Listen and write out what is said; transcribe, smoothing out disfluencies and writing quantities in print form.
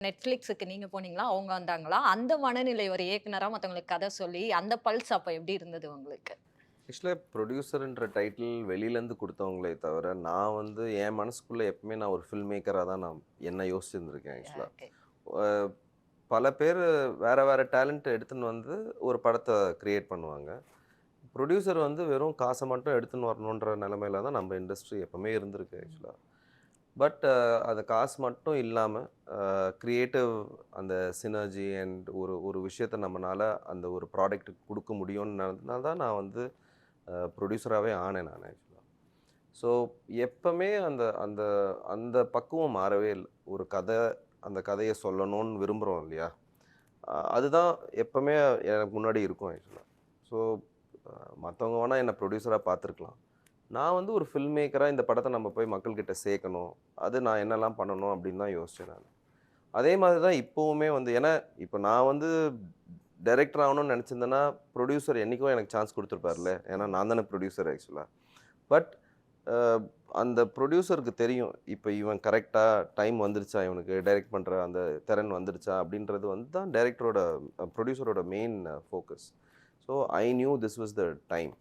நெட்ஃப்ளிக்ஸுக்கு நீங்க போனீங்களா? அவங்க வந்தாங்களா? அந்த மனநிலை ஒரு இயக்குனரா மத்தவங்களுக்கு கதை சொல்லி, அந்த பல்ஸ் அப்ப எப்படி இருந்தது உங்களுக்கு? ஆக்சுவலா ப்ரொடியூசர்ன்ற டைட்டில் வெளியிலேருந்து குடுத்தவங்களே தவிர, நான் வந்து என் மனசுக்குள்ள எப்பவுமே நான் ஒரு ஃபில்ம் மேக்கரா தான் நான் என்ன யோசிச்சிருந்திருக்கேன் ஆக்சுவலா. ஓகே. அ பல பேரு வேற வேற டேலண்ட் எடுத்துன்னு வந்து ஒரு படத்த கிரியேட் பண்ணுவாங்க. ப்ரொடியூசர் வந்து வெறும் காச மட்டும் எடுத்துன்னு வரணுன்ற நெலைமையில தான் நம்ம இண்டஸ்ட்ரி எப்பவுமே இருந்திருக்கு ம். ஆக்சுவலா. பட் அது காசு மட்டும் இல்லாம, கிரியேட்டிவ் அந்த சினர்ஜி அண்ட் ஒரு ஒரு விஷயத்த நம்மனால அந்த ஒரு ப்ராடக்ட் குடுக்க முடியும்னால தான் நான் வந்து ப்ரொடியூசராவே ஆனேன் நான் ஆக்சுவலா. ஸோ எப்பவுமே அந்த அந்த அந்த பக்குவம் மாறவே இல்ல. ஒரு கதை, அந்த கதைய சொல்லணும்னு விரும்புறோம் இல்லையா? அதுதான் எப்பவுமே எனக்கு முன்னாடி இருக்கும் ஆக்சுவலா. ஸோ அ மத்தவங்க வேணா என்ன ப்ரொடியூசரா பார்த்துருக்கலாம். நான் வந்து ஒரு ஃபில்ம் மேக்கரா இந்த படத்த நம்ம போய் மக்கள்கிட்ட சேர்க்கணும். அது நான் என்னலாம் பண்ணணும் அப்படின்னு தான் யோசிச்சேன் நானு. அதே மாதிரி தான் இப்பவுமே வந்து ஏன்னா, இப்ப நான் வந்து டைரக்டர் ஆகணும்னு நெனச்சிருந்தேன்னா, ப்ரொடியூசர் என்னைக்கோ எனக்கு சான்ஸ் குடுத்துருப்பார்ல. ஏன்னா ம். நான் தானே ப்ரொடியூசர் ஆக்சுவலா. பட் அ அந்த ப்ரொடியூசருக்கு தெரியும். இப்ப இவன் கரெக்ட்டா டைம் வந்துருச்சா இவனுக்கு டைரக்ட் பண்ற அந்த திறன் வந்துருச்சா அப்படின்றது வந்து தான் டைரக்டரோட ப்ரொடியூசரோட main focus. So I knew this was the time.